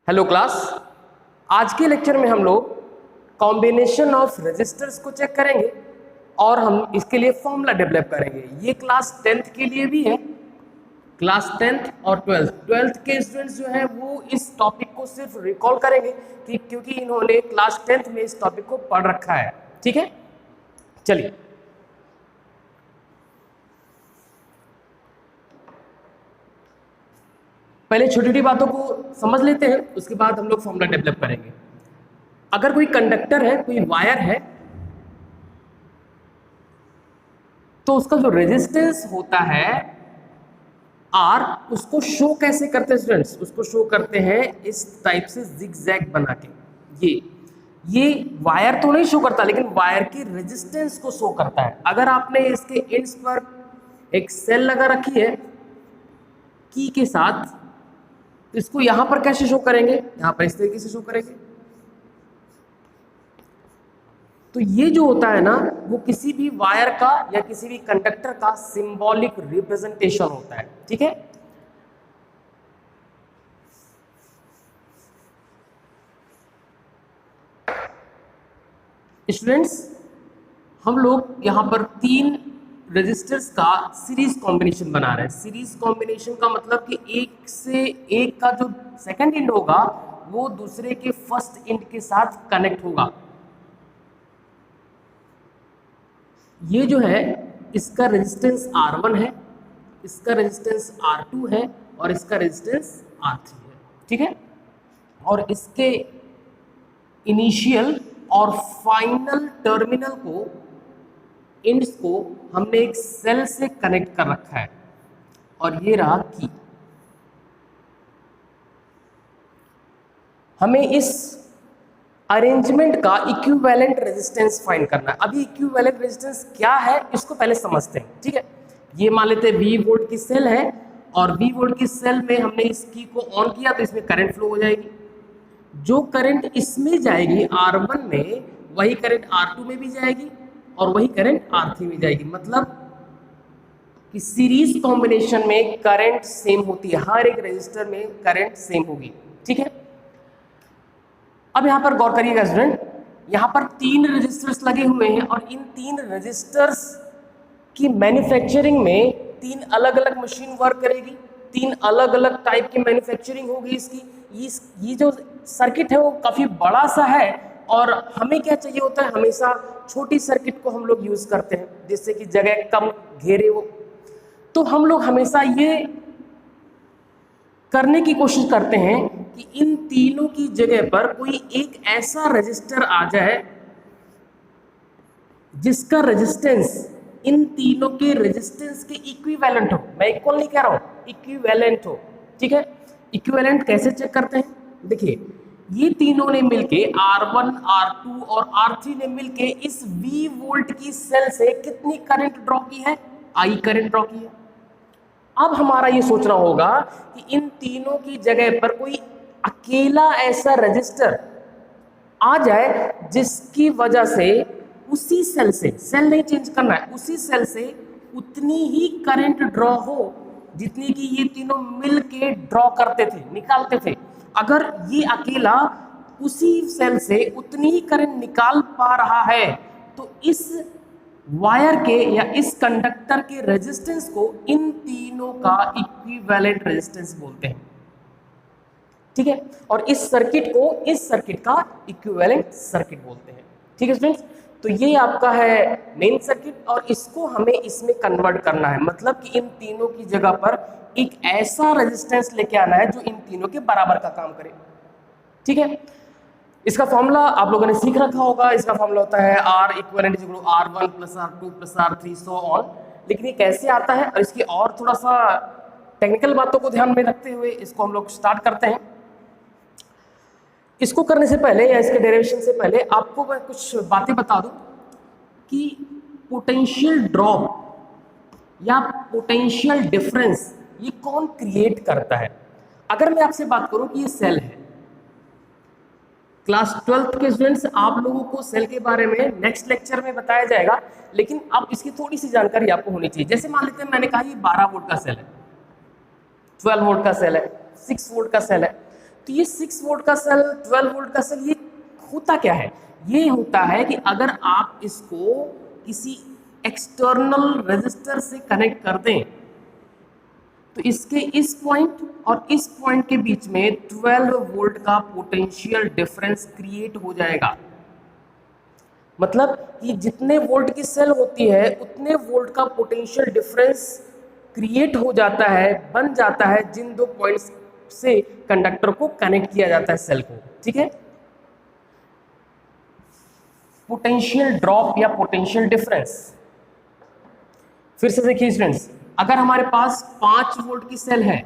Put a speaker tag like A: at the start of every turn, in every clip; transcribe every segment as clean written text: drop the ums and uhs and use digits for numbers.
A: Hello class. आज के lecture में हम लोग कॉम्बिनेशन ऑफ रजिस्टर्स को चेक करेंगे और हम इसके लिए फॉर्मूला डेवलप करेंगे। ये क्लास 10th के लिए भी है, क्लास 10th और 12th के स्टूडेंट्स जो हैं वो इस टॉपिक को सिर्फ रिकॉल करेंगे कि क्योंकि इन्होंने क्लास 10th में इस टॉपिक को पढ़ रखा है। ठीक है, चलिए पहले छोटी छोटी बातों को समझ लेते हैं, उसके बाद हम लोग फॉर्मूला डेवलप करेंगे। अगर कोई कंडक्टर है, कोई वायर है, तो उसका जो रेजिस्टेंस होता है आर, उसको शो कैसे करते हैं स्टूडेंट्स? उसको शो करते हैं इस टाइप से जिगजैग बना के। ये वायर तो नहीं शो करता, लेकिन वायर की रेजिस्टेंस को शो करता है। अगर आपने इसके एंड्स पर एक सेल लगा रखी है की के साथ, इसको यहां पर कैसे शो करेंगे? यहां पर इस तरीके से शो करेंगे। तो ये जो होता है ना, वो किसी भी वायर का या किसी भी कंडक्टर का सिंबॉलिक रिप्रेजेंटेशन होता है। ठीक है, स्टूडेंट्स हम लोग यहां पर 3 रजिस्टर्स का सीरीज कॉम्बिनेशन बना रहे हैं। सीरीज कॉम्बिनेशन का मतलब कि एक से एक का जो सेकंड इंड होगा वो दूसरे के फर्स्ट इंड के साथ कनेक्ट होगा। ये जो है इसका रेजिस्टेंस R1 है, इसका रेजिस्टेंस R2 है और इसका रेजिस्टेंस R3 है। ठीक है, और इसके इनिशियल और फाइनल टर्मिनल को, इंड्स को हमने एक सेल से कनेक्ट कर रखा है और ये रहा की। हमें इस अरेंजमेंट का इक्विवेलेंट रेजिस्टेंस फाइंड करना है। अभी इक्विवेलेंट रेजिस्टेंस क्या है इसको पहले समझते हैं। ठीक है, ये मान लेते हैं V वोल्ट की सेल है और V वोल्ट की सेल में हमने इस की को ऑन किया तो इसमें करंट फ्लो हो जाएगी। जो करंट इसमें जाएगी R1 में, वही करंट R2 में भी जाएगी और वही करंट R3 में जाएगी। मतलब कि सीरीज कॉम्बिनेशन में करंट सेम होती है, हर एक रजिस्टर में करंट सेम होगी। ठीक है, अब यहां पर गौर करिएगा स्टूडेंट, यहां पर 3 रजिस्टर्स लगे हुए हैं और इन 3 रजिस्टर्स की मैन्युफैक्चरिंग में 3 अलग अलग मशीन वर्क करेगी, 3 अलग अलग टाइप की मैन्युफैक्चरिंग होगी इसकी। ये जो सर्किट है वो काफी बड़ा सा है और हमें क्या चाहिए होता है, हमेशा छोटी सर्किट को हम लोग यूज करते हैं जिससे कि जगह कम घेरे हो। तो हम लोग हमेशा ये करने की कोशिश करते हैं कि इन तीनों की जगह पर कोई एक ऐसा रजिस्टर आ जाए जिसका रेजिस्टेंस इन तीनों के रेजिस्टेंस के इक्विवेलेंट हो। मैं इक्वल नहीं कह रहा हूं, इक्विवेलेंट हो। ठीक है, इक्विवेलेंट कैसे चेक करते हैं? देखिए, ये तीनों ने मिलके R1, R2 और R3 ने मिलके इस V वोल्ट की सेल से कितनी करंट ड्रॉ की है? I करंट ड्रॉ की है। अब हमारा ये सोचना होगा कि इन तीनों की जगह पर कोई अकेला ऐसा रजिस्टर आ जाए जिसकी वजह से उसी सेल से, सेल नहीं चेंज करना है, उसी सेल से उतनी ही करंट ड्रॉ हो जितनी कि ये तीनों मिलके ड्रॉ करते थे, निकालते थे। अगर ये अकेला उसी सेल से उतनी ही करंट निकाल पा रहा है तो इस वायर के या इस कंडक्टर के रेजिस्टेंस को इन तीनों का इक्विवेलेंट रेजिस्टेंस बोलते हैं। ठीक है, और इस सर्किट को, इस सर्किट का इक्विवेलेंट सर्किट बोलते हैं। ठीक है स्टूडेंट्स, तो ये आपका है मेन सर्किट और इसको हमें इसमें कन्वर्ट करना है। मतलब कि इन तीनों की जगह पर एक ऐसा रेजिस्टेंस लेके आना है जो इन तीनों के बराबर का काम करे। ठीक है, इसका फॉर्मूला आप लोगों ने सीख रखा होगा। इसका फॉर्मूला होता है R equivalent equal R1 plus R2 plus R3 so on. लेकिन ये कैसे आता है और इसकी और थोड़ा सा टेक्निकल बातों को ध्यान में रखते हुए इसको हम लोग स्टार्ट करते हैं। इसको करने से पहले या इसके डेरिवेशन से पहले आपको मैं कुछ बातें बता दूं कि पोटेंशियल ड्रॉप या पोटेंशियल डिफरेंस ये कौन क्रिएट करता है। अगर मैं आपसे बात करूं कि ये सेल है, क्लास 12th के स्टूडेंट्स आप लोगों को सेल के बारे में नेक्स्ट लेक्चर में बताया जाएगा, लेकिन अब इसकी थोड़ी सी जानकारी आपको होनी चाहिए। जैसे मान लेते हैं मैंने कहा ये 12 वोल्ट का सेल है, 12 वोल्ट का सेल है, 6 वोल्ट का सेल है। तो ये 6 वोल्ट का सेल, 12 वोल्ट का सेल, ये होता क्या है? ये होता है कि अगर आप इसको किसी एक्सटर्नल रेजिस्टर से कनेक्ट कर दें तो इसके इस पॉइंट और इस पॉइंट के बीच में 12 वोल्ट का पोटेंशियल डिफरेंस क्रिएट हो जाएगा। मतलब कि जितने वोल्ट की सेल होती है उतने वोल्ट का पोटेंशियल डिफरेंस क्रिएट हो जाता है, बन जाता है जिन दो पॉइंट्स से कंडक्टर को कनेक्ट किया जाता है सेल को। ठीक है, पोटेंशियल ड्रॉप या पोटेंशियल डिफरेंस। फिर से देखिए स्टूडेंट्स, अगर हमारे पास 5 वोल्ट की सेल है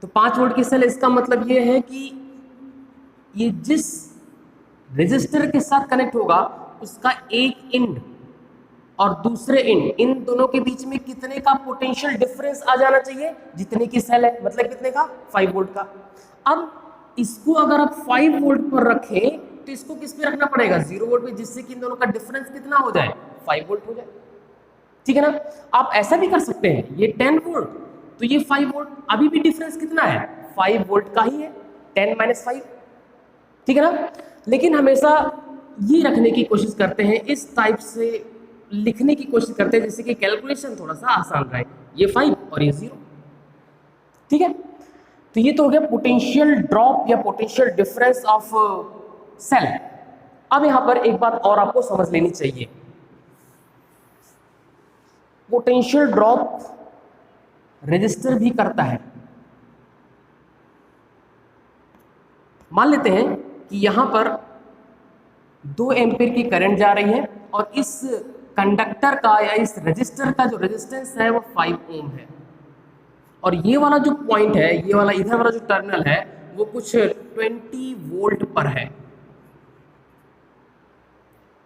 A: तो 5 वोल्ट की सेल, इसका मतलब ये है कि ये जिस रेजिस्टर के साथ कनेक्ट होगा उसका एक एंड और दूसरे एंड, इन दोनों के बीच में कितने का पोटेंशियल डिफरेंस आ जाना चाहिए? जितने की सेल है, मतलब कितने का? 5 वोल्ट का। अब इसको अगर आप 5 वोल्ट पर रखें तो इसको किस पे रखना पड़ेगा? 0 वोल्ट पे, जिससे कि इन दोनों का डिफरेंस कितना हो जाए? 5 वोल्ट हो जाए। ठीक है ना? आप ऐसा भी कर सकते हैं, ये 10 वोल्ट तो ये 5 वोल्ट, अभी भी डिफरेंस कितना है? 5 वोल्ट का ही है, 10 - 5। ठीक है ना? लेकिन हमेशा ये रखने की कोशिश करते हैं, इस टाइप से लिखने की कोशिश करते हैं जिससे कि कैलकुलेशन थोड़ा सा आसान रहे। ये 5 और ये 0। ठीक है, तो ये तो हो गया पोटेंशियल ड्रॉप या पोटेंशियल डिफरेंस ऑफ सेल। अब यहां पर एक बात और आपको समझ लेनी चाहिए, पोटेंशियल ड्रॉप रेजिस्टर भी करता है। मान लेते हैं कि यहां पर 2 एम्पीयर की करंट जा रही है और इस कंडक्टर का या इस रेजिस्टर का जो रेजिस्टेंस है वो 5 ओम है, और ये वाला जो पॉइंट है, ये वाला इधर वाला जो टर्मिनल है वो कुछ 20 वोल्ट पर है,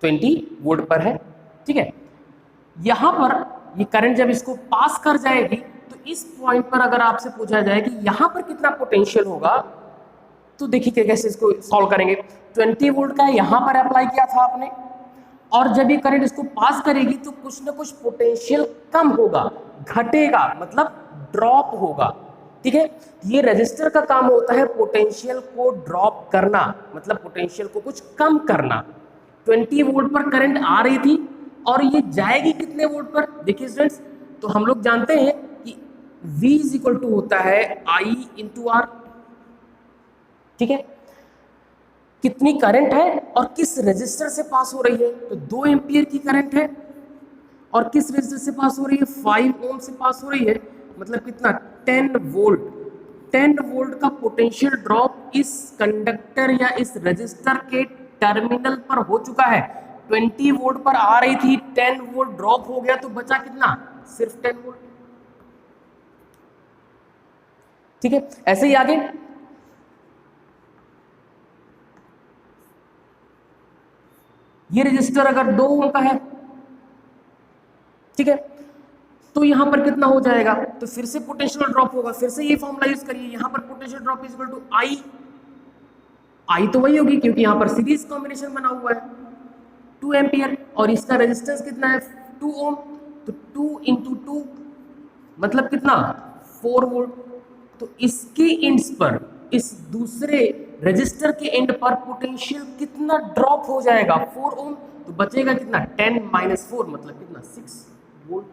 A: 20 वोल्ट पर है। ठीक है, यहां पर ये करंट जब इसको पास कर जाएगी तो इस पॉइंट पर अगर आपसे पूछा जाए कि यहां पर कितना पोटेंशियल होगा, तो देखिए कैसे इसको सॉल्व करेंगे। 20 वोल्ट का यहां पर अप्लाई किया था आपने, और जब ये करंट इसको पास करेगी तो कुछ ना कुछ पोटेंशियल कम होगा, घटेगा, मतलब ड्रॉप होगा। ठीक है, ये रेजिस्टर का काम होता है पोटेंशियल को ड्रॉप करना, मतलब पोटेंशियल को कुछ कम करना। 20 वोल्ट पर करंट आ रही थी और ये जाएगी कितने वोल्ट पर? देखिए स्टूडेंट्स, तो हम लोग जानते हैं कि V = होता है I × R। ठीक है, कितनी करंट है और किस रेजिस्टर से पास हो रही है? तो 2 एम्पीयर की करंट है और किस रेजिस्टर से पास हो रही है? 5 ओम से पास हो रही है, मतलब कितना? 10 वोल्ट। 10 वोल्ट का पोटेंशियल ड्रॉप इस कंडक्टर या इस रेजिस्टर के टर्मिनल पर हो चुका है। 20 वोल्ट पर आ रही थी, 10 वोल्ट ड्रॉप हो गया तो बचा कितना? सिर्फ 10 वोल्ट। ठीक है, ऐसे ही आगे ये रजिस्टर अगर 2 ओम का है, ठीक है, तो यहां पर कितना हो जाएगा? तो फिर से पोटेंशियल ड्रॉप होगा, फिर से ये फॉर्मूला यूज करिए, यहां पर पोटेंशियल ड्रॉप = I तो वही होगी क्योंकि यहां पर सीरीज कॉम्बिनेशन बना हुआ है, 2 एम्पियर और इसका रेजिस्टेंस कितना है? 2 ओम, तो 2 × 2 मतलब कितना? 4 वोल्ट। तो इसके एंड्स पर, इस दूसरे रेजिस्टर के एंड पर पोटेंशियल कितना ड्रॉप हो जाएगा? 4 ओम, तो बचेगा कितना? 10 - 4 मतलब कितना? 6 वोल्ट।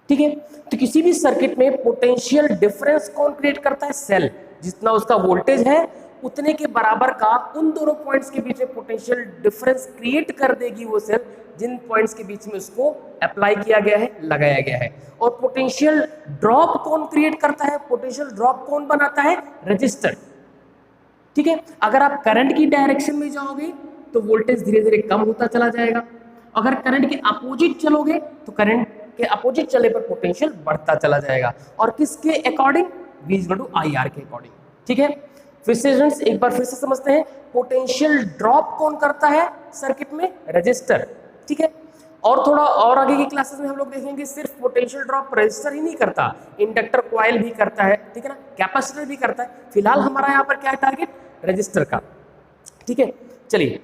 A: ठीक है, तो किसी भी सर्किट में पोटेंशियल डिफरेंस कौन क्रिएट करता है? सेल। जितना उसका वोल्टेज है उतने के बराबर का उन दोनों पॉइंट्स के बीच में पोटेंशियल डिफरेंस क्रिएट कर देगी वो सेल, जिन पॉइंट्स के बीच में उसको अप्लाई किया गया है, लगाया गया है। और पोटेंशियल ड्रॉप कौन क्रिएट करता है? पोटेंशियल ड्रॉप कौन बनाता है? रेजिस्टर। ठीक है, अगर आप करंट की डायरेक्शन में जाओगे तो वोल्टेज धीरे धीरे कम होता चला जाएगा, अगर करंट के अपोजिट चलोगे तो करंट के अपोजिट चले पर पोटेंशियल बढ़ता चला जाएगा। और किसके अकॉर्डिंग? V = IR के अकॉर्डिंग। ठीक है, फिर से स्टूडेंट्स एक बार फिर से समझते हैं, पोटेंशियल ड्रॉप कौन करता है सर्किट में? रेजिस्टर। ठीक है, और थोड़ा और आगे की क्लासेस में हम लोग देखेंगे सिर्फ पोटेंशियल ड्रॉप रेजिस्टर ही नहीं करता, इंडक्टर कॉइल भी करता है, ठीक है ना, कैपेसिटर भी करता है। फिलहाल हमारा यहाँ पर क्या है टारगेट? रेजिस्टर का। ठीक है, चलिए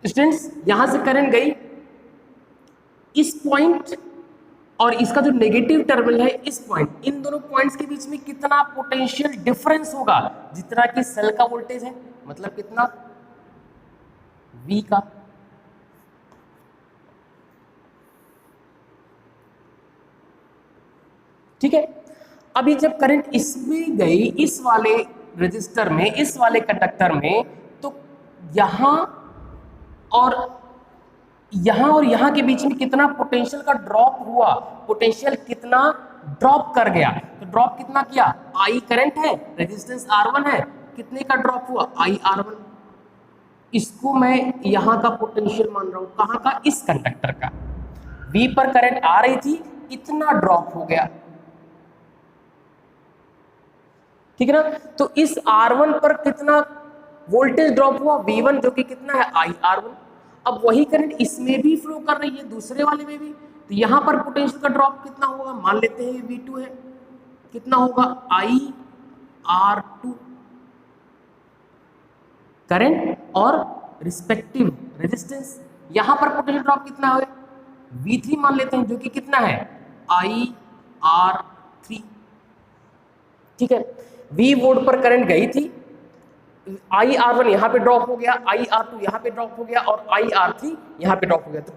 A: स्टूडेंट्स, यहां से करंट गई पॉइंट और इसका जो नेगेटिव टर्मिनल है इस पॉइंट, इन दोनों पॉइंट्स के बीच में कितना पोटेंशियल डिफरेंस होगा, जितना कि सेल का वोल्टेज है, मतलब कितना V का। ठीक है, अभी जब करंट इसमें गई, इस वाले रजिस्टर में, इस वाले कंडक्टर में, तो यहां और यहां के बीच में कितना पोटेंशियल का ड्रॉप हुआ, पोटेंशियल कितना ड्रॉप कर गया, तो ड्रॉप कितना किया, I करंट है, रेजिस्टेंस R1 है, कितने का ड्रॉप हुआ, IR1। इसको मैं यहां का पोटेंशियल मान रहा हूं, कहां का, इस कंडक्टर का। V पर करंट आ रही थी, कितना ड्रॉप हो गया, ठीक है ना। तो इस R1 पर कितना वोल्टेज ड्रॉप हुआ, V1, जो कि कितना है, IR1। अब वही करंट इसमें भी फ्लो कर रही है, दूसरे वाले में भी, तो यहां पर पोटेंशियल का ड्रॉप कितना होगा, मान लेते हैं V2 है, कितना होगा, IR2 करंट और रिस्पेक्टिव रेजिस्टेंस। यहां पर पोटेंशियल ड्रॉप कितना है, V3 मान लेते हैं, जो कि कितना है, IR3। ठीक है, V वोल्ट पर करंट गई थी, IR1 यहाँ पे ड्रॉप हो गया, IR2 यहाँ पे ड्रॉप हो गया और IR3 यहाँ पे ड्रॉप हो गया। तो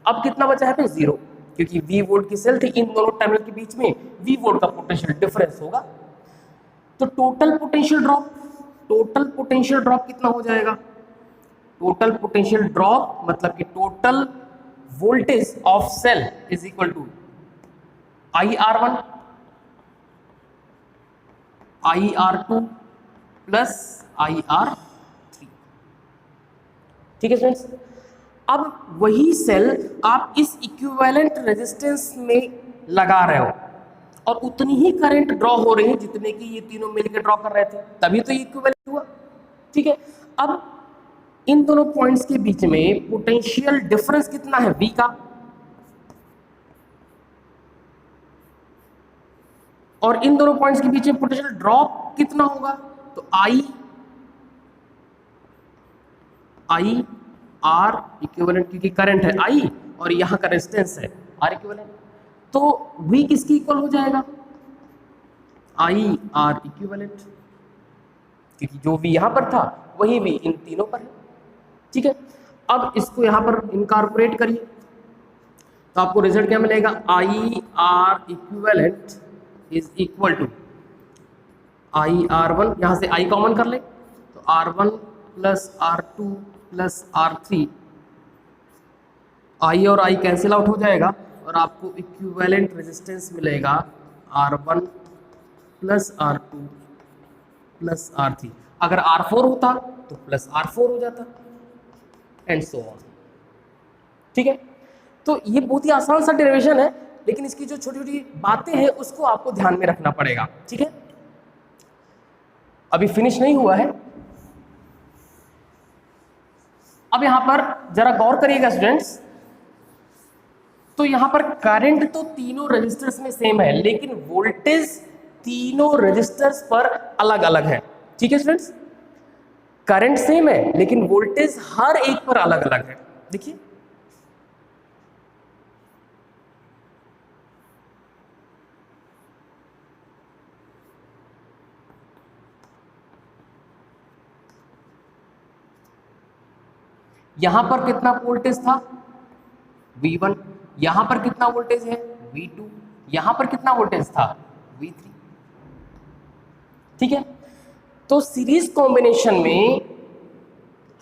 A: अब कितना बचा है, तो 0, क्योंकि V वोल्ट की सेल थी, इन दोनों टर्मिनल के बीच में V वोल्ट का पोटेंशियल डिफरेंस होगा। तो टोटल पोटेंशियल ड्रॉप कितना हो जाएगा, टोटल पोटेंशियल ड्रॉप मतलब कि total voltage of cell is equal to IR1 IR2 plus IR3। ठीक है स्टूडेंट्स, अब वही सेल आप इस इक्विवेलेंट रेजिस्टेंस में लगा रहे हो और उतनी ही करंट ड्रॉ हो रही है जितने की ये तीनों मिलकर ड्रॉ कर रहे थे, तभी तो ये इक्विवेलेंट हुआ। ठीक है, अब इन दोनों पॉइंट्स के बीच में पोटेंशियल डिफरेंस कितना है, V का, और इन दोनों पॉइंट्स के बीच में पोटेंशियल ड्रॉप कितना होगा, तो I R इक्विवेलेंट, क्योंकि करंट है I और यहां का रेजिस्टेंस है R इक्विवेलेंट, तो V किसकी इक्वल हो जाएगा, I R इक्विवेलेंट, क्योंकि जो V यहां पर था वही V इन तीनों पर है। ठीक है, अब इसको यहां पर इनकॉर्पोरेट करिए तो आपको रिजल्ट क्या मिलेगा, I R equivalent is equal to IR1, यहां से I कॉमन कर ले तो R1 plus R2 plus R3, I और I कैंसिल आउट हो जाएगा और आपको इक्विवेलेंट रेजिस्टेंस मिलेगा R1 plus R2 plus R3। अगर R4 होता तो प्लस R4 हो जाता, एंड सो ऑन। ठीक है, तो ये बहुत ही आसान सा डेरिवेशन है, लेकिन इसकी जो छोटी छोटी बातें हैं उसको आपको ध्यान में रखना पड़ेगा। ठीक है, अभी फिनिश नहीं हुआ है। अब यहां पर जरा गौर करिएगा स्टूडेंट्स, तो यहां पर करंट तो तीनों रेजिस्टर्स में सेम है, लेकिन वोल्टेज तीनों रेजिस्टर्स पर अलग अलग है। ठीक है स्टूडेंट्स, करंट सेम है लेकिन वोल्टेज हर एक पर अलग अलग है। देखिए यहां पर कितना वोल्टेज था, V1, यहां पर कितना वोल्टेज है, V2, यहां पर कितना वोल्टेज था, V3। ठीक है, तो सीरीज कॉम्बिनेशन में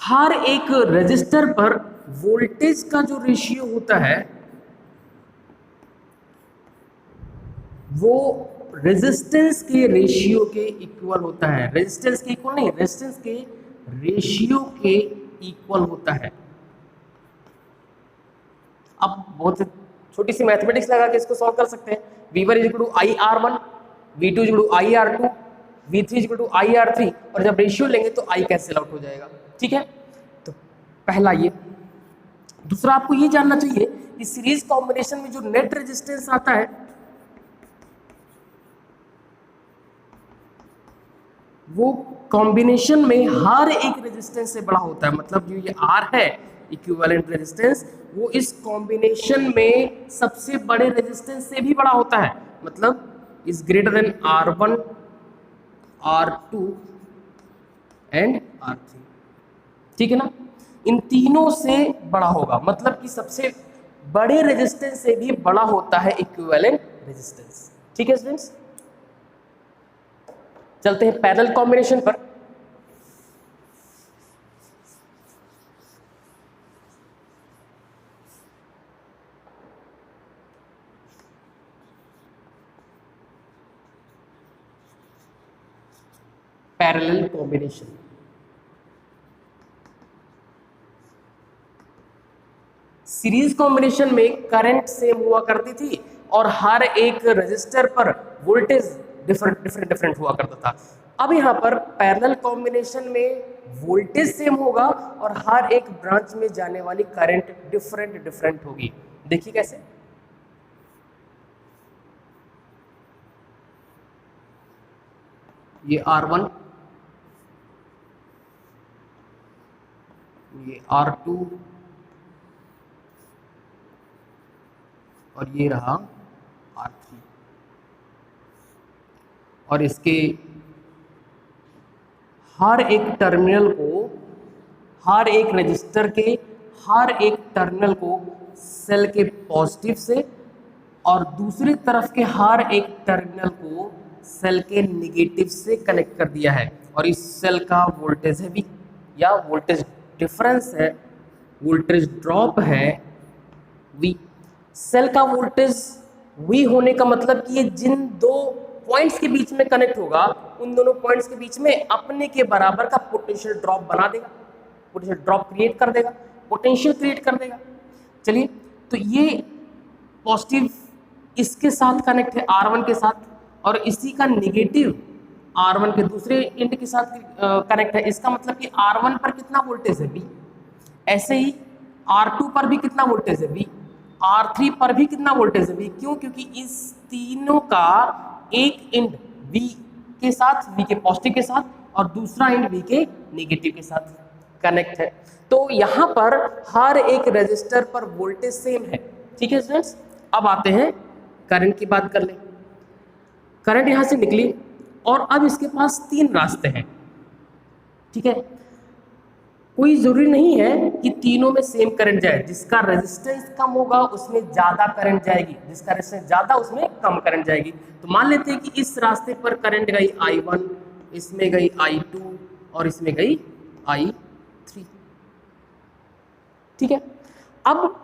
A: हर एक रेजिस्टर पर वोल्टेज का जो रेशियो होता है वो रेजिस्टेंस के रेशियो के इक्वल होता है, रेजिस्टेंस के इक्वल नहीं, रेजिस्टेंस के रेशियो के इक्वल होता है। अब बहुत छोटी सी मैथमेटिक्स लगा के इसको सॉल्व कर सकते हैं। V1 is equal to IR1, V2 is equal to IR2, V3 is equal to IR3, और जब रेशियो लेंगे तो I कैंसिल आउट हो जाएगा। ठीक है, तो पहला ये। दूसरा आपको ये जानना चाहिए कि सीरीज कॉम्बिनेशन में जो नेट रेजिस्टेंस आता है वो कॉम्बिनेशन में हर एक रेजिस्टेंस से बड़ा होता है, मतलब जो ये R है इक्विवेलेंट रेजिस्टेंस, वो इस कॉम्बिनेशन में सबसे बड़े रेजिस्टेंस से भी बड़ा होता है, मतलब is greater than R1, R2 and R3, ठीक है ना। इन तीनों से बड़ा होगा, मतलब कि सबसे बड़े रेजिस्टेंस से भी बड़ा होता है इक्विवेलेंट रेजिस्टेंस, ठीक है स्टूडेंट्स। चलते हैं पैरेलल कॉम्बिनेशन पर। पैरेलल कॉम्बिनेशन, सीरीज कॉम्बिनेशन में करंट सेम हुआ करती थी और हर एक रजिस्टर पर वोल्टेज डिफरेंट हुआ करता था। अब यहाँ पर पैरेलल कॉम्बिनेशन में वोल्टेज सेम होगा और हर एक ब्रांच में जाने वाली करंट डिफरेंट होगी। देखिए कैसे, ये R1, ये R2 और ये रहा R3, और इसके हर एक टर्मिनल को, हर एक रजिस्टर के हर एक टर्मिनल को सेल के पॉजिटिव से और दूसरी तरफ के हर एक टर्मिनल को सेल के नेगेटिव से कनेक्ट कर दिया है, और इस सेल का वोल्टेज है V या वोल्टेज डिफरेंस है, वोल्टेज ड्रॉप है V। सेल का वोल्टेज V होने का मतलब कि ये जिन दो पॉइंट्स के बीच में कनेक्ट होगा, उन दोनों पॉइंट्स के बीच में अपने के बराबर का पोटेंशियल ड्रॉप बना देगा, पोटेंशियल ड्रॉप क्रिएट कर देगा, पोटेंशियल क्रिएट कर देगा। चलिए, तो ये पॉजिटिव इसके साथ कनेक्ट है R1 के साथ, और इसी का नेगेटिव R1 के दूसरे एंड के साथ कनेक्ट है। इसका मतलब कि R1 पर कितना वोल्टेज है V, ऐसे ही R2 पर भी कितना वोल्टेज है V, R3 पर भी कितना वोल्टेज है V। क्यों? क्योंकि इस तीनों का एक एंड V के साथ, V के पॉजिटिव के साथ, और दूसरा एंड V के नेगेटिव के साथ कनेक्ट है। तो यहाँ पर हर एक रजिस्टर पर वोल्टेज सेम है, ठीक है स्टूडेंट्स। अब आते हैं करंट की बात कर लें। करंट यहाँ से निकली और अब इसके पास तीन रास्ते हैं, ठीक है। कोई जरूरी नहीं है कि तीनों में सेम करंट जाए, जिसका रेजिस्टेंस कम होगा उसमें ज्यादा करंट जाएगी, जिसका रेजिस्टेंस ज्यादा उसमें कम करंट जाएगी। तो मान लेते हैं कि इस रास्ते पर करंट गई I1, इसमें गई I2 और इसमें गई I3, ठीक है। अब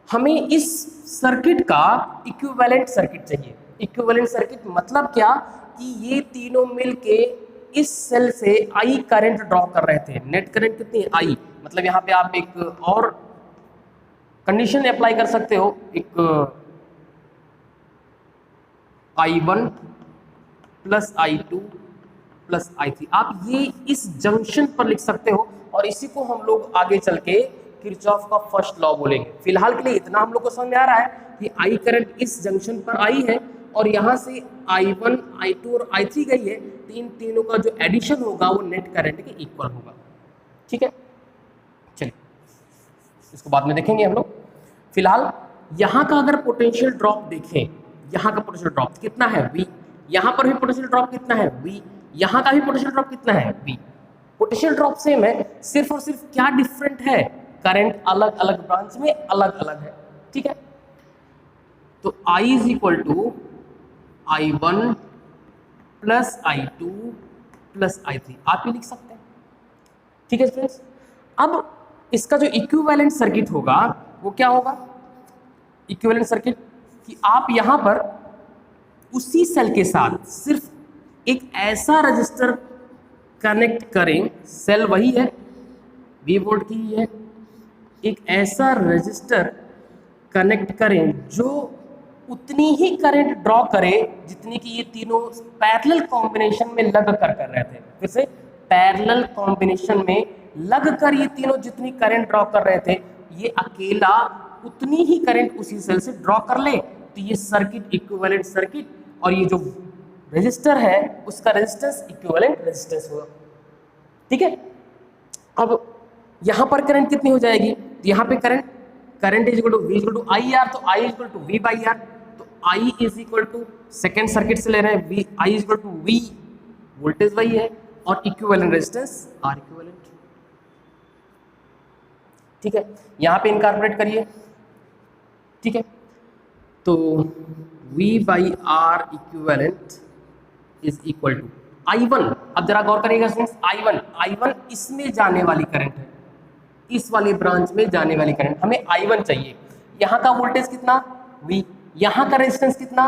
A: हमें इस सर्किट का इक्विवेलेंट सर्किट चाहिए। इक्विवेलेंट सर्किट मतलब क्या, कि ये तीनों मिलके इस सेल से I करंट ड्रॉ कर रहे थे। नेट करंट कितनी है I, मतलब यहाँ पे आप एक और कंडीशन अप्लाई कर सकते हो, एक I1 plus I2 plus I3, आप ये इस जंक्शन पर लिख सकते हो, और इसी को हम लोग आगे चल के किरचॉफ का फर्स्ट लॉ बोलेंगे। फिलहाल के लिए इतना हम लोग को समझ में आ रहा है कि I करंट इस जंक्शन पर आई है और यहाँ से I1, I2 और I3 गई है, तो इन तीनों का जो एडिशन होगा वो नेट करंट के इक्वल होगा, ठीक है। चलिए इसको बाद में देखेंगे हम लोग। फिलहाल यहाँ का अगर पोटेंशियल ड्रॉप देखें, यहाँ का पोटेंशियल ड्रॉप कितना है V, यहाँ पर भी पोटेंशियल ड्रॉप कितना है V, यहाँ का भी पोटेंशियल ड्रॉप कितना है V। पोटेंशियल ड्रॉप सेम है, सिर्फ और सिर्फ क्या डिफरेंट है, करंट अलग अलग ब्रांच में अलग अलग है, ठीक है। तो I is equal to I1 plus I2 plus I3, आप ये लिख सकते हैं, ठीक है फ्रेंड्स। अब इसका जो इक्विवेलेंट सर्किट होगा वो क्या होगा, इक्विवेलेंट सर्किट कि आप यहाँ पर उसी सेल के साथ सिर्फ एक ऐसा रजिस्टर कनेक्ट करें, सेल वही है, V वोल्ट की ही है, एक ऐसा रजिस्टर कनेक्ट करें जो उतनी ही करंट ड्रॉ करे जितनी कि ये तीनों पैरेलल कॉम्बिनेशन में लग कर रहे थे। फिर से पैरेलल कॉम्बिनेशन में लग कर ये तीनों जितनी करंट ड्रॉ कर रहे थे, ये अकेला उतनी ही करंट उसी सेल से ड्रॉ कर ले, तो ये सर्किट इक्विवेलेंट सर्किट, और ये जो रेजिस्टर है उसका रेजिस्टेंस इक्विवेलेंट रेजिस्टेंस होगा। ठीक है, अब यहां पर करंट कितनी हो जाएगी, तो यहां पे current is equal to V equal to I R, तो I is equal to V by R, तो I is equal to second circuit से ले रहे हैं V, I is equal to V, voltage वही है और इक्विवेलेंट रेजिस्टेंस R इक्विवेलेंट। ठीक है, यहां पे इनकॉर्पोरेट करिए। ठीक है, तो V by R equivalent is equal to I1। अब जरा गौर करिएगा स्टूडेंट्स, I1 इसमें जाने वाली करंट है, इस वाली ब्रांच में जाने वाली करंट, हमें I1 चाहिए। यहाँ का वोल्टेज कितना V, यहाँ का रेजिस्टेंस कितना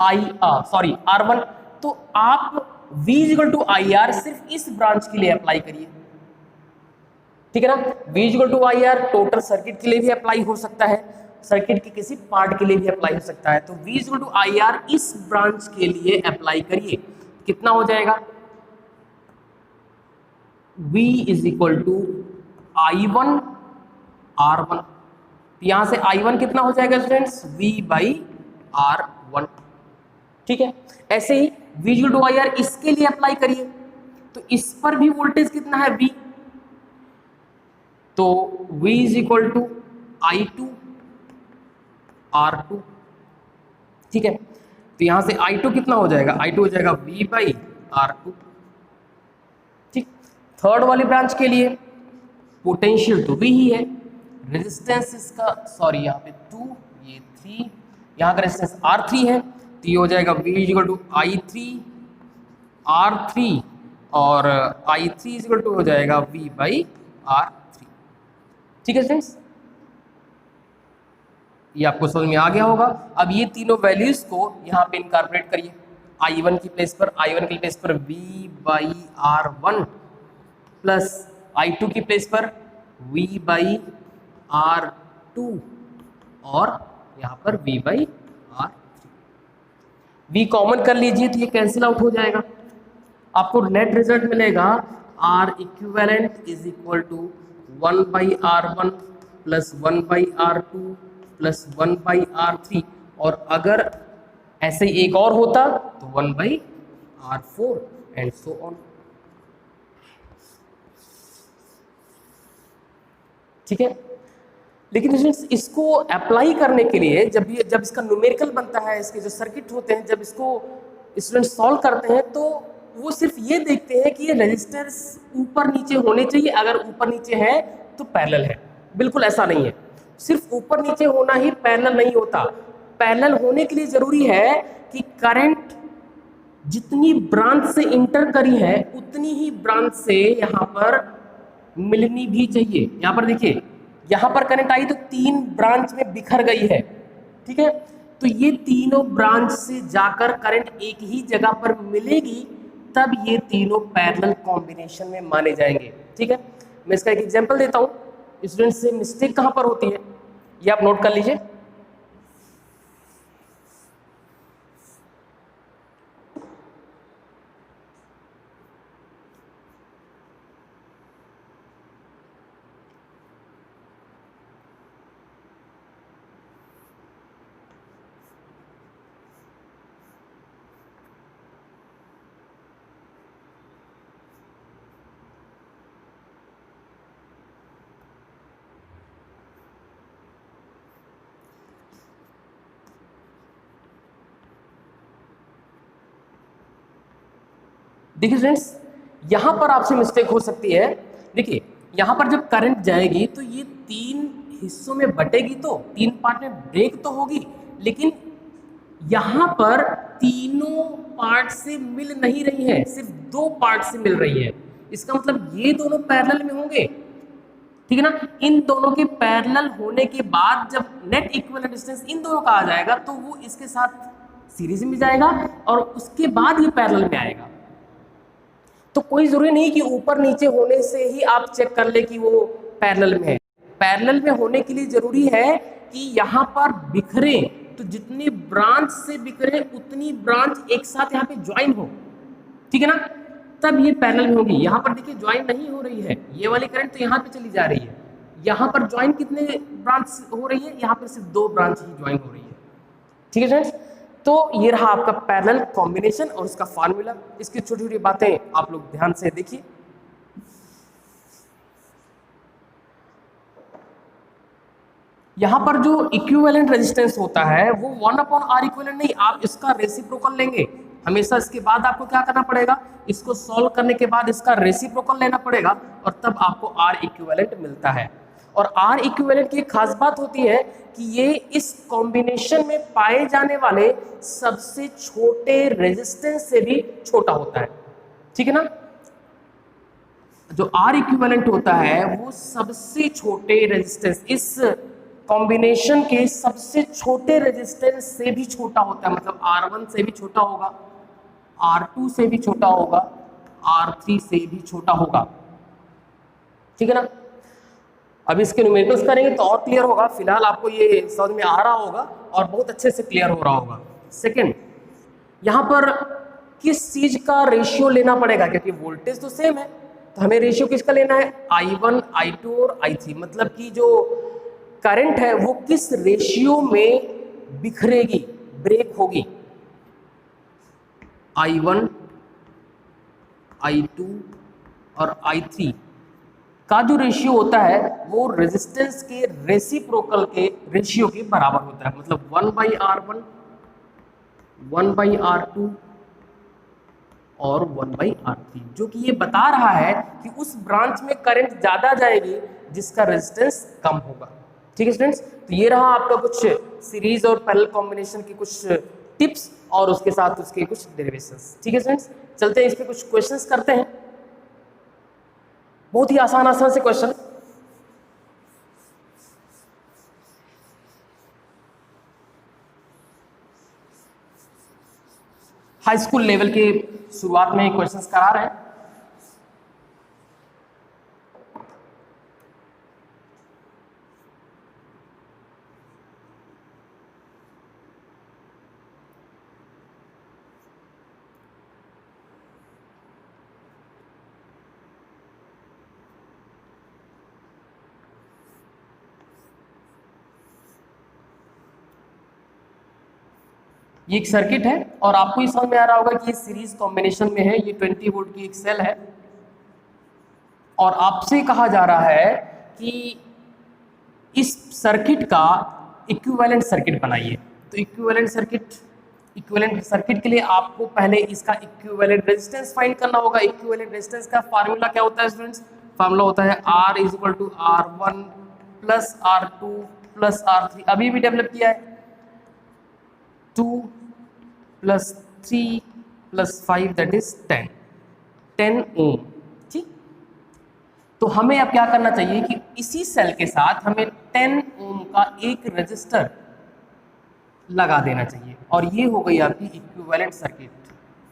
A: R1। तो आप V इक्वल टू IR सिर्फ इस ब्रांच के लिए अप्लाई करिए। ठीक है ना, V equal to IR total circuit के लिए भी अप्लाई हो सकता है, सर्किट के किसी पार्ट के लिए भी अप्लाई हो सकता है। तो V इक्वल टू IR इस ब्रांच के लिए अप्लाई करिए, कितना हो जाएगा, V is equal to I1 R1। यहां से I1 कितना हो जाएगा स्टूडेंट्स, V बाई R1। ठीक है, ऐसे ही V इक्वल टू IR इसके लिए अप्लाई करिए, तो इस पर भी वोल्टेज कितना है V, तो V is equal to I2 R2। ठीक है, तो यहां से I2 कितना हो जाएगा, I2 हो जाएगा V बाई R2। ठीक, थर्ड वाली ब्रांच के लिए पोटेंशियल तो V ही है, रेजिस्टेंस इसका सॉरी यहाँ पे 2, ये 3, यहाँ का रेजिस्टेंस R3 है, तो ये हो जाएगा V equal to I3 R3 और I3 इक्वल टू हो जाएगा V बाई R3। ठीक है स्टूडेंट्स, ये आपको समझ में आ गया होगा। अब ये तीनों वैल्यूज को यहाँ पे इनकॉर्पोरेट करिए, I1 की प्लेस पर V by R1 plus I2 की प्लेस पर V बाई R2 और यहाँ पर V by R3। V common कर लीजिए तो ये कैंसिल आउट हो जाएगा, आपको नेट रिजल्ट मिलेगा R equivalent is equal to 1 by R1 plus 1 by R2 plus 1 by R3, और अगर ऐसे ही एक और होता तो 1 by R4 and so on. ठीक है, लेकिन इसको अप्लाई करने के लिए जब इसका न्यूमेरिकल बनता है, इसके जो सर्किट होते हैं, जब इसको स्टूडेंट सॉल्व करते हैं तो वो सिर्फ ये देखते हैं कि ये रेजिस्टेंस ऊपर नीचे होने चाहिए, अगर ऊपर नीचे है तो पैरेलल है। बिल्कुल ऐसा नहीं है, सिर्फ ऊपर नीचे होना ही पैरेलल नहीं होता, पैरेलल होने के लिए जरूरी है कि करंट जितनी ब्रांच से इंटर करी है उतनी ही ब्रांच से यहाँ पर मिलनी भी चाहिए। यहाँ पर देखिए, यहाँ पर करंट आई तो 3 ब्रांच में बिखर गई है। ठीक है, तो ये तीनों ब्रांच से जाकर करंट एक ही जगह पर मिलेगी, तब ये तीनों पैरेलल कॉम्बिनेशन में माने जाएंगे। ठीक है, मैं इसका एक एग्जांपल देता हूँ, स्टूडेंट से मिस्टेक कहाँ पर होती है ये आप नोट कर लीजिए। देखिए स्टूडेंट्स, यहाँ पर आपसे मिस्टेक हो सकती है। देखिए, यहाँ पर जब करंट जाएगी तो ये 3 हिस्सों में बटेगी, तो 3 पार्ट में ब्रेक तो होगी, लेकिन यहाँ पर तीनों पार्ट से मिल नहीं रही है, सिर्फ 2 पार्ट से मिल रही है। इसका मतलब ये दोनों पैरेलल में होंगे। ठीक है ना, इन दोनों के पैरेलल होने के बाद जब नेट इक्विवेलेंट डिस्टेंस इन दोनों का आ जाएगा तो वो इसके साथ सीरीज में जाएगा और उसके बाद ये पैरेलल में आएगा। तो कोई जरूरी नहीं कि ऊपर नीचे होने से ही आप चेक कर ले कि वो पैरेलल में है। पैरेलल में होने के लिए जरूरी है कि यहाँ पर बिखरे, तो जितनी ब्रांच से बिखरे उतनी ब्रांच एक साथ यहाँ पे ज्वाइन हो। ठीक है ना, तब ये पैरेलल में होगी। यहाँ पर देखिए ज्वाइन नहीं हो रही है, ये वाली करंट तो यहाँ पे चली जा रही है। यहाँ पर ज्वाइन कितने ब्रांच हो रही है, यहाँ पर सिर्फ 2 ब्रांच ही ज्वाइन हो रही है। ठीक है फ्रेंड्स, तो ये रहा आपका पैरेलल कॉम्बिनेशन और उसका फार्मूला। इसकी छोटी छोटी बातें आप लोग ध्यान से देखिए। यहां पर जो इक्विवेलेंट रेजिस्टेंस होता है वो 1/R इक्विवेलेंट नहीं, आप इसका रेसिप्रोकल लेंगे हमेशा। इसके बाद आपको क्या करना पड़ेगा, इसको सॉल्व करने के बाद इसका रेसिप्रोकल लेना पड़ेगा और तब आपको R इक्विवेलेंट मिलता है। और R इक्विवेलेंट की एक खास बात होती है कि ये इस कॉम्बिनेशन में पाए जाने वाले सबसे छोटे रेजिस्टेंस से भी छोटा होता है, ठीक है ना। जो R इक्विवेलेंट होता है वो सबसे छोटे रेजिस्टेंस, इस कॉम्बिनेशन के सबसे छोटे रेजिस्टेंस से भी छोटा होता है, मतलब R1 से भी छोटा होगा, R2 से भी छोटा होगा, R3 से भी छोटा होगा, ठीक है ना। अब इसके न्यूमेरिकल्स करेंगे तो और क्लियर होगा, फिलहाल आपको ये समझ में आ रहा होगा और बहुत अच्छे से क्लियर हो रहा होगा। सेकंड, यहां पर किस चीज का रेशियो लेना पड़ेगा, क्योंकि वोल्टेज तो सेम है तो हमें रेशियो किसका लेना है, I1, I2 और I3, मतलब कि जो करंट है वो किस रेशियो में बिखरेगी, ब्रेक होगी। I1, I2 और I3 का जो रेशियो होता है वो रेजिस्टेंस के रेसिप्रोकल के रेशियो के बराबर होता है, मतलब 1/R1, 1/R2 और 1/R3, जो कि ये बता रहा है कि उस ब्रांच में करंट ज्यादा जाएगी जिसका रेजिस्टेंस कम होगा, ठीक है स्टूडेंट्स। तो ये रहा आपका कुछ सीरीज और पैरेलल कॉम्बिनेशन की कुछ टिप्स और उसके साथ उसके कुछ डेरिवेशंस, ठीक है स्टूडेंट्स। चलते हैं इस पे कुछ क्वेश्चंस करते हैं, बहुत ही आसान से क्वेश्चन। हाई स्कूल लेवल के शुरुआत में क्वेश्चंस करा रहे हैं। ये एक सर्किट है और आपको ये समझ में आ रहा होगा कि ये सीरीज कॉम्बिनेशन में है, ये 20 वोल्ट की एक सेल है और आपसे कहा जा रहा है कि इस सर्किट का इक्विवेलेंट सर्किट बनाइए। तो इक्विवेलेंट सर्किट के लिए आपको पहले इसका इक्विवेलेंट रेजिस्टेंस फाइंड करना होगा। इक्विवेलेंट रेजिस्टेंस का फार्मूला क्या होता है स्टूडेंट्स, फार्मूला होता है R = R1 + R2 + R3, अभी भी डेवलप किया है, 2 + 3 + 5 दैट इज 10 ओम, ठीक। तो हमें अब क्या करना चाहिए कि इसी सेल के साथ हमें 10 ओम का एक रजिस्टर लगा देना चाहिए और ये हो गई आपकी इक्विवेलेंट सर्किट।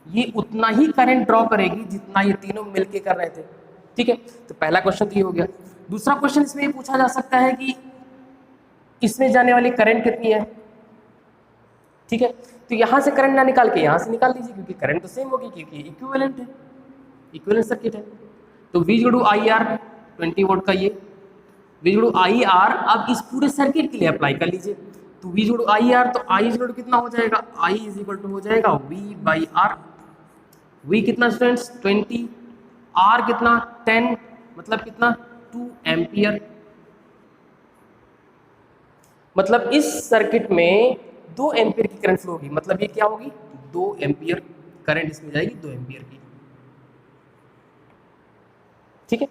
A: ये उतना ही करंट ड्रॉ करेगी जितना ये तीनों मिलके कर रहे थे, ठीक है। तो पहला क्वेश्चन तो ये हो गया। दूसरा क्वेश्चन इसमें ये पूछा जा सकता है कि इसमें जाने वाली करंट कितनी है, ठीक है। तो यहां से करंट ना निकाल के यहां से निकाल दीजिए, क्योंकि करंट तो सेम होगी क्योंकि इक्विवेलेंट है, इक्विवेलेंट सर्किट है। तो V = IR 20 वोल्ट का ये V = IR अब इस पूरे सर्किट के लिए अप्लाई कर लीजिए। तो V = IR तो I कितना हो जाएगा, I हो जाएगा V/R। V कितना स्टूडेंट्स 20, R कितना 10, मतलब कितना 2 एम्पियर। मतलब इस सर्किट में 2 एम्पियर की करंट फ्लो होगी, मतलब ये क्या होगी 2 एम्पियर करंट इसमें जाएगी 2 एम्पियर की, ठीक है।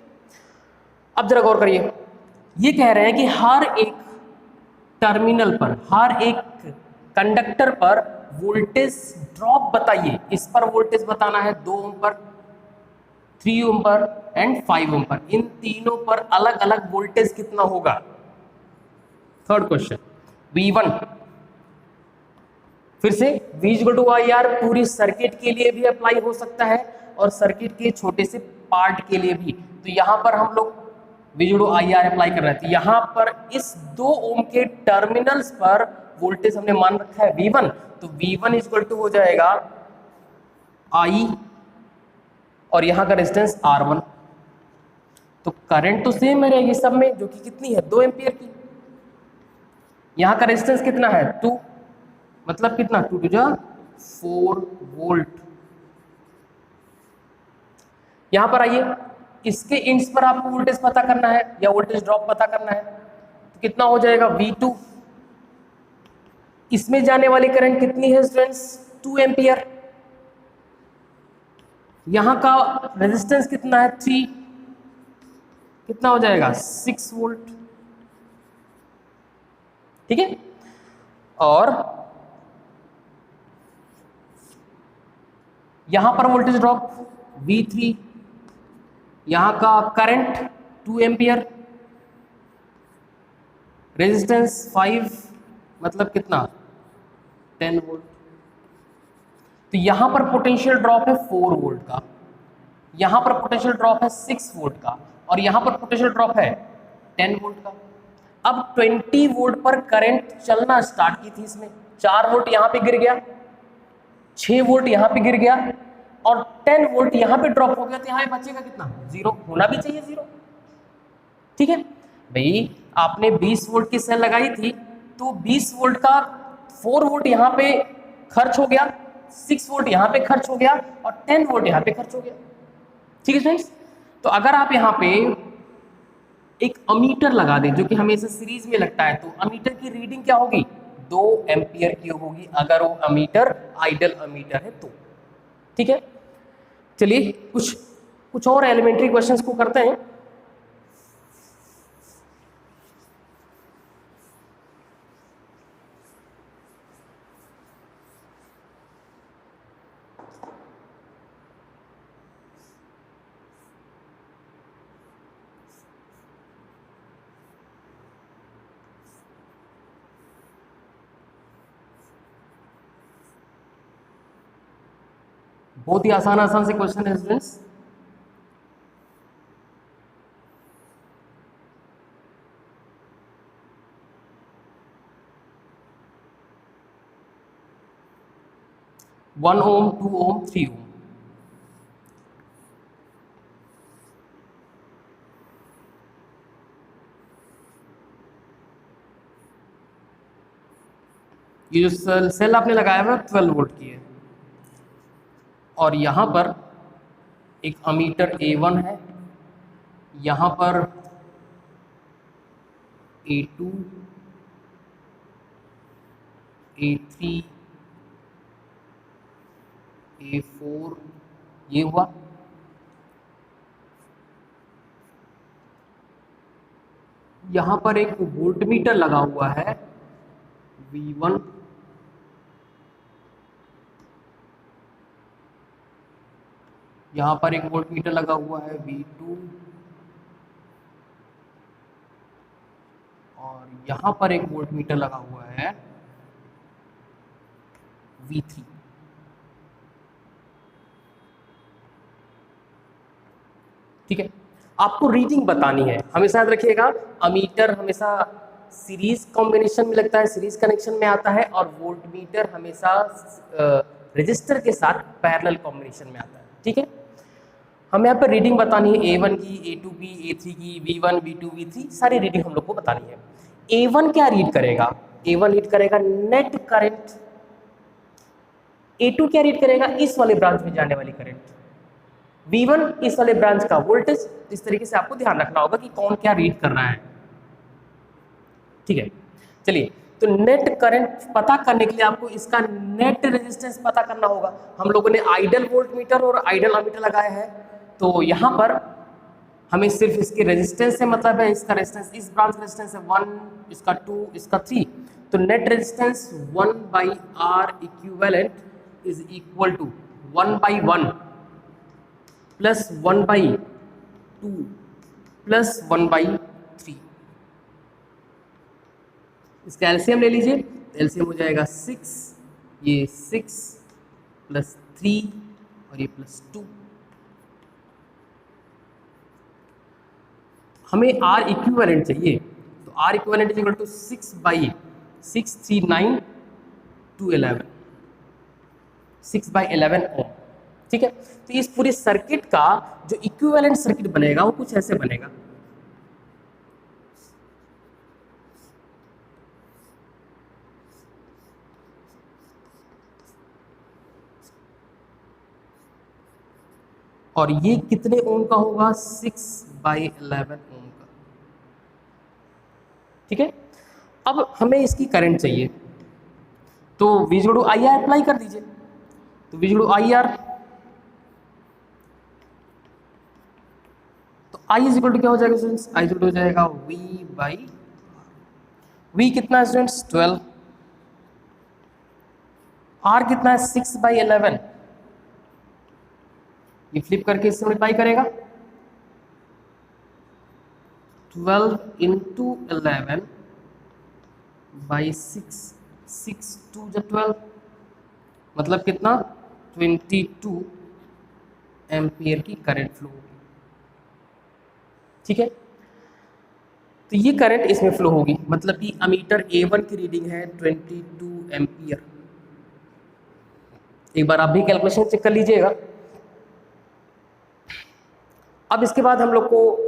A: अब जरा गौर करिए, ये कह रहे हैं कि हर एक टर्मिनल पर, हर एक कंडक्टर पर वोल्टेज ड्रॉप बताइए। इस पर वोल्टेज बताना है 2 ओम पर, 3 ओम पर एंड 5 ओम पर, इन तीनों पर अलग अलग वोल्टेज कितना होगा। थर्ड क्वेश्चन V1, फिर से V = IR पूरी सर्किट के लिए भी अप्लाई हो सकता है और सर्किट के छोटे से पार्ट के लिए भी। तो यहां पर हम लोग V = IR अप्लाई कर रहे थे, यहां पर इस 2 ओम के टर्मिनल्स पर वोल्टेज हमने मान रखा है V1, तो V1 = हो जाएगा I और यहां का रेजिस्टेंस R1। तो करंट तो सेम रहेगी सब में, जो कि कितनी है 2 एम्पियर की। यहां का रेजिस्टेंस कितना है 2, मतलब कितना 2 टू जा 4 वोल्ट। यहां पर आइए, इसके इंड्स पर आपको वोल्टेज पता करना है या वोल्टेज ड्रॉप पता करना है, तो कितना हो जाएगा V2। इसमें जाने वाली करंट कितनी है स्टूडेंट्स 2 एम्पियर। यहां का रेजिस्टेंस कितना है 3, कितना हो जाएगा 6 वोल्ट। ठीक है, और यहां पर वोल्टेज ड्रॉप V3, यहां का करंट 2 एम्पियर, रेजिस्टेंस 5, मतलब कितना 10 वोल्ट। तो यहां पर पोटेंशियल ड्रॉप है 4 वोल्ट का, यहां पर पोटेंशियल ड्रॉप है 6 वोल्ट का, और यहां पर पोटेंशियल ड्रॉप है 10 वोल्ट का। अब 20 वोल्ट पर करंट चलना स्टार्ट की थी इसमें, 4 वोल्ट यहां पे गिर गया, 6 वोल्ट यहां पे गिर गया, और 10 वोल्ट यहां पे ड्रॉप हो गया, तो यहां बचेगा कितना 0, होना भी चाहिए 0। ठीक है भाई, आपने 20 वोल्ट की सेल लगाई थी, तो 20 वोल्ट का 4 वोल्ट यहां पे खर्च हो गया, 6 वोल्ट यहां पे खर्च हो गया, और 10 वोल्ट यहां पे खर्च हो गया। ठीक है फ्रेंड्स, तो अगर आप यहां पे एक अमीटर लगा दें, जो कि हमेशा सीरीज में लगता है, तो अमीटर की रीडिंग क्या होगी 2 एम्पियर की होगी, अगर वो अमीटर आइडल अमीटर है तो। ठीक है, चलिए कुछ और एलिमेंट्री क्वेश्चंस को करते हैं। बहुत ही आसान आसान से क्वेश्चन है स्टूडेंट्स। वन ओम, 2 ओम, 3 ओम। ये जो सेल आपने लगाया हुआ 12 वोल्ट की है, और यहां पर एक अमीटर A1 है, यहां पर A2, A3, A4, ये हुआ। यहां पर एक वोल्ट मीटर लगा हुआ है V1, यहां पर एक वोल्ट मीटर लगा हुआ है V2, और यहां पर एक वोल्ट मीटर लगा हुआ है V3। ठीक है, आपको रीडिंग बतानी है, हमेशा याद रखिएगा अमीटर हमेशा सीरीज कॉम्बिनेशन में लगता है, सीरीज कनेक्शन में आता है, और वोल्ट मीटर हमेशा रजिस्टर के साथ पैरेलल कॉम्बिनेशन में आता है। ठीक है, हमें यहाँ पर रीडिंग बतानी है A1 की, A2 की, A3 की, V1, V2, V3, सारी रीडिंग हम लोग को बतानी है। A1 क्या रीड करेगा, A1 रीड करेगा नेट करंट, A2 क्या रीड करेगा इस वाले ब्रांच में जाने वाली करंट, V1 इस वाले ब्रांच का वोल्टेज। इस तरीके से आपको ध्यान रखना होगा कि कौन क्या रीड कर रहा है। ठीक है, चलिए, तो नेट करंट पता करने के लिए आपको इसका नेट रेजिस्टेंस पता करना होगा। हम लोगों ने आइडल वोल्ट मीटर और आइडल अमीटर लगाया है, तो यहाँ पर हमें सिर्फ इसके रेजिस्टेंस से मतलब है, इसका रेजिस्टेंस, इस ब्रांच रेजिस्टेंस है 1, इसका 2, इसका 3, तो net resistance 1/R equivalent is equal to 1/1 plus 1/2 plus 1/3। इसका एलसीएम ले लीजिए, एलसीएम हो जाएगा 6, ये 6 प्लस 3 और ये प्लस 2। हमें आर इक्विवेलेंट चाहिए, तो R equivalent is equal to 6/6, 3, 9, 2, 11, 6/11 ohm. ठीक है, तो इस पूरे सर्किट का जो इक्विवेलेंट सर्किट बनेगा वो कुछ ऐसे बनेगा। और ये कितने ओम का होगा, 6/11 ओम का। ठीक है, अब हमें इसकी करंट चाहिए, तो V जोड़ो आई आर अप्लाई कर दीजिए। तो V जोड़ो आई आर, तो I इज इक्वल टू क्या हो जाएगा students, I is equal to हो जाएगा V बाई, V कितना है स्टूडेंट्स 12, R कितना है 6/11, ये फ्लिप करके इससे मल्टीप्लाई करेगा, 12 इंटू 11/6, 6 2 जा 12, मतलब कितना 22 एम्पियर की करंट फ्लो होगी। ठीक है, तो ये करंट इसमें फ्लो होगी, मतलब कि अमीटर A1 की रीडिंग है 22 एम्पियर। एक बार आप भी कैलकुलेशन चेक कर लीजिएगा। अब इसके बाद हम लोग को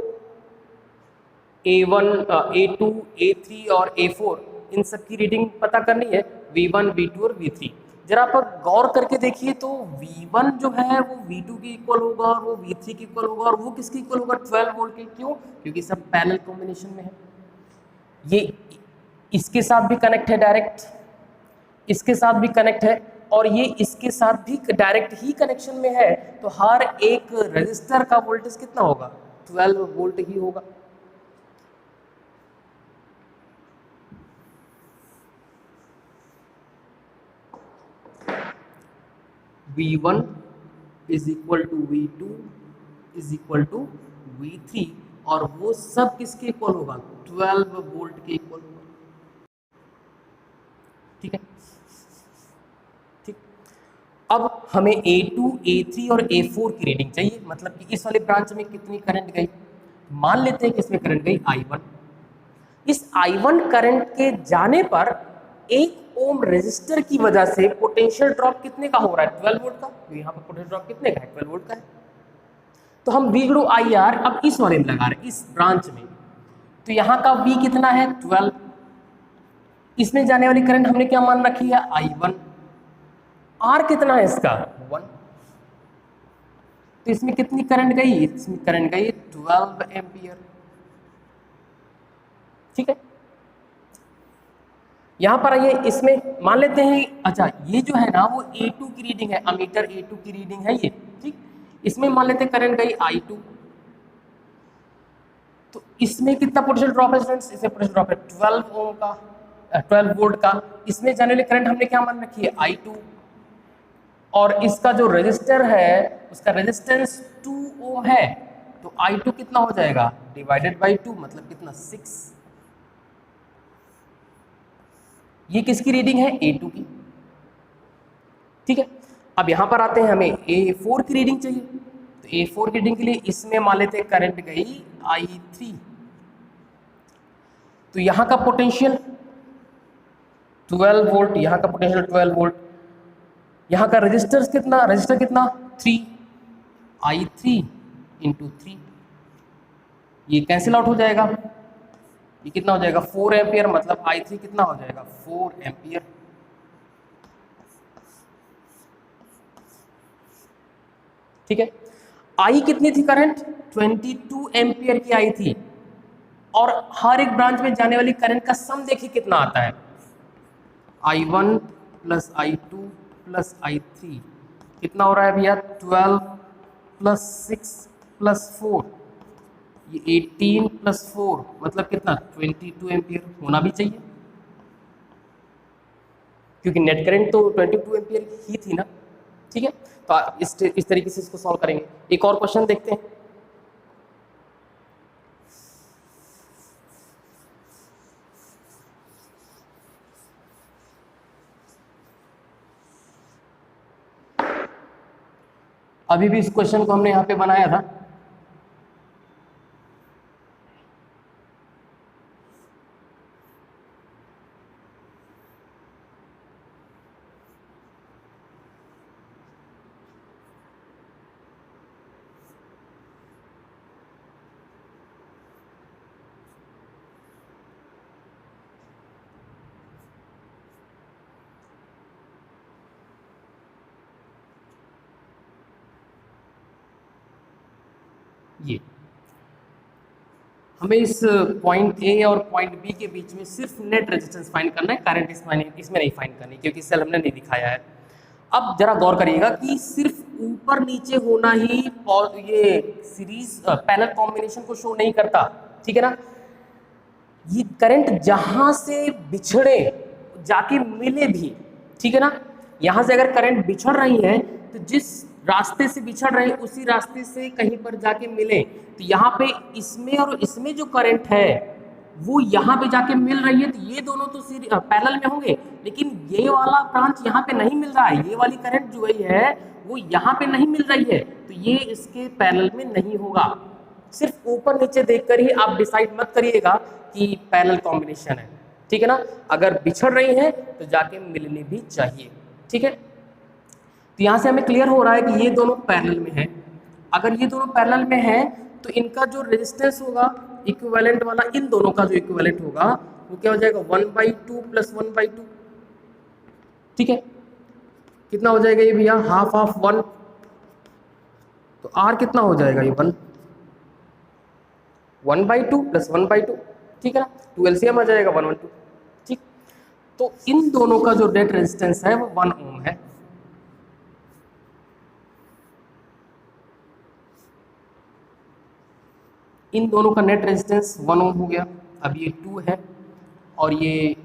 A: A1, A2, A3 और A4 इन सब की रीडिंग पता करनी है, V1, V2 और V3। जरा आप गौर करके देखिए तो V1 जो है वो V2 के इक्वल होगा और वो V3 के इक्वल होगा, और वो किसके इक्वल होगा, 12 वोल्ट के। क्यों, क्योंकि सब पैरेलल कॉम्बिनेशन में है। ये इसके साथ भी कनेक्ट है डायरेक्ट, इसके साथ भी कनेक्ट है, और ये इसके साथ भी डायरेक्ट ही कनेक्शन में है। तो हर एक रजिस्टर का वोल्टेज कितना होगा, 12 वोल्ट ही होगा। V1 is equal to V2 is equal to V3, और वो सब किसके इक्वल होगा, 12 वोल्ट के इक्वल होगा। ठीक है, ठीक। अब हमें A2, A3 और A4 की रीडिंग चाहिए, मतलब कि इस वाले ब्रांच में कितनी करंट गई। मान लेते हैं कि इसमें करंट गई I1। इस I1 करंट के जाने पर 1 ओम रेजिस्टर की वजह से पोटेंशियल ड्रॉप कितने का हो रहा है, 12 वोल्ट का। तो यहाँ पर पोटेंशियल ड्रॉप कितने का है, 12 वोल्ट का है। तो हम V गुणु आई आर अब इस वाले में लगा रहे हैं, इस ब्रांच में। तो यहाँ का V कितना है 12, इसमें जाने वाली करंट हमने क्या मान रखी है, I1। R कितना है इसका 1, तो इसमें कितनी करंट गई, इसमें करंट गई 12 एम्पियर। ठीक है, यहां पर आइए, इसमें मान लेते हैं, अच्छा ये जो है ना वो A2 की रीडिंग है, अमीटर A2 की रीडिंग है ये। ठीक, इसमें मान लेते हैं करंट गई I2। तो इसमें कितना पोटेंशियल ड्रॉप है स्टूडेंट्स, इसमें पोटेंशियल ड्रॉप है 12 ओम का, 12 वोल्ट का। इसमें जाने वाली करंट हमने क्या मान रखी है, I2, और इसका जो रेजिस्टर है उसका रेजिस्टेंस 2 ओम है। तो I2 कितना हो जाएगा, डिवाइडेड बाई 2, मतलब कितना 6। ये किसकी रीडिंग है, A2 की। ठीक है, अब यहां पर आते हैं, हमें A4 की रीडिंग चाहिए। तो A4 की रीडिंग के लिए इसमें मान लेते हैं करंट गई I3। तो यहां का पोटेंशियल 12 वोल्ट, यहां का पोटेंशियल 12 वोल्ट, यहां का रेजिस्टर कितना, रेजिस्टर कितना 3, I3 इंटू 3, ये कैंसिल आउट हो जाएगा। ये कितना हो जाएगा 4 एम्पियर, मतलब I3 कितना हो जाएगा 4 एम्पियर। ठीक है, आई कितनी थी करंट, 22 एम्पियर की आई थी, और हर एक ब्रांच में जाने वाली करंट का सम देखिए कितना आता है, I1 plus I2 plus I3 कितना हो रहा है भैया, 12 प्लस 6 प्लस 4, ये 18 प्लस 4, मतलब कितना 22 एम्पियर होना भी चाहिए, क्योंकि नेट करंट तो 22 एम्पियर ही थी ना। ठीक है, तो इस तरीके से इसको सॉल्व करेंगे। एक और क्वेश्चन देखते हैं। अभी भी इस क्वेश्चन को हमने यहाँ पे बनाया था। ये हमें इस पॉइंट ए और पॉइंट बी के बीच में सिर्फ नेट रेजिस्टेंस फाइंड करना है, करंट इसमें नहीं फाइंड करनी, क्योंकि सेल हमने नहीं दिखाया है। अब जरा गौर करिएगा कि सिर्फ ऊपर नीचे होना ही ये सीरीज पैरेलल कॉम्बिनेशन को शो नहीं करता, ठीक है ना। ये करंट जहां से बिछड़े जाके मिले भी, ठीक है ना। यहां से अगर करंट बिछड़ रही है तो जिस रास्ते से बिछड़ रहे उसी रास्ते से कहीं पर जाके मिले, तो यहाँ पे इसमें और इसमें जो करंट है वो यहाँ पे जाके मिल रही है, तो ये दोनों तो पैरेलल में होंगे, लेकिन ये वाला ब्रांच यहाँ पे नहीं मिल रहा है, ये वाली करंट जो है वो यहाँ पे नहीं मिल रही है, तो ये इसके पैरेलल में नहीं होगा। सिर्फ ऊपर नीचे देखकर ही आप डिसाइड मत करिएगा कि पैरेलल कॉम्बिनेशन है, ठीक है ना। अगर बिछड़ रही है तो जाके मिलनी भी चाहिए, ठीक है। तो यहाँ से हमें क्लियर हो रहा है कि ये दोनों पैरेलल में हैं। अगर ये दोनों पैरेलल में हैं तो इनका जो रेजिस्टेंस होगा इक्विवेलेंट वाला, इन दोनों का जो इक्विवेलेंट होगा वो क्या हो जाएगा 1/2 + 1/2, ठीक है। कितना हो जाएगा ये भैया, हाफ ऑफ 1, तो R कितना हो जाएगा ये 1/2 + 1/2, ठीक है ना। 2 LCM आ जाएगा 1/2, ठीक। तो इन दोनों का जो नेट रेजिस्टेंस है वो 1 ओम है। इन दोनों का नेट रेजिस्टेंस 1 ओम हो गया। अब ये 2 है और ये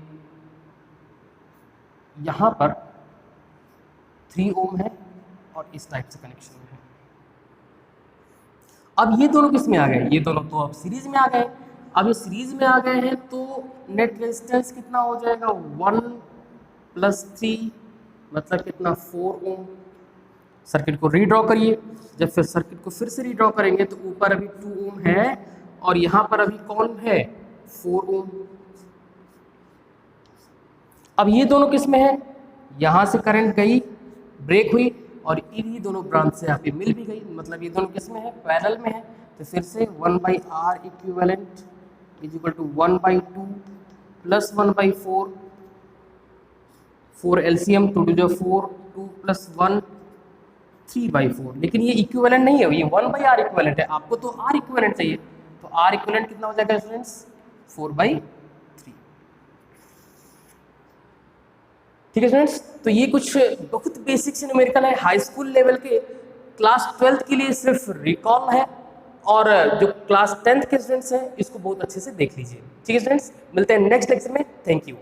A: यहाँ पर 3 ओम है और इस टाइप से कनेक्शन में है। अब ये दोनों किस में आ गए, ये दोनों तो अब सीरीज में आ गए। अब ये सीरीज में आ गए हैं तो नेट रेजिस्टेंस कितना हो जाएगा 1 + 3 मतलब कितना 4 ओम। सर्किट को रीड्रॉ करिए। जब फिर सर्किट को फिर से रीड्रॉ करेंगे तो ऊपर अभी 2 ओम है और यहाँ पर अभी कौन है 4 ओम। अब ये दोनों किस में है, यहाँ से करंट गई, ब्रेक हुई और इन्हीं दोनों ब्रांच से यहाँ पे मिल भी गई, मतलब ये दोनों किस में है, पैरेलल में है। तो फिर से 1/R इक्विवेलेंट = 1/2 + 1/4, 4 LCM 2 × 4, 2 + 1 3/4। लेकिन ये इक्विवेलेंट नहीं है, ये 1/R इक्विवेलेंट है। आपको तो R इक्विवेलेंट चाहिए, तो R इक्विवेलेंट कितना हो जाएगा स्टूडेंट्स 4/3, ठीक है स्टूडेंट्स। तो ये कुछ बहुत बेसिक से न्यूमेरिकल है, हाई स्कूल लेवल के, क्लास 12th के लिए सिर्फ रिकॉल है, और जो क्लास 10th के स्टूडेंट्स हैं इसको बहुत अच्छे से देख लीजिए, ठीक है स्टूडेंट्स। मिलते हैं नेक्स्ट लेक्चर में, थैंक यू।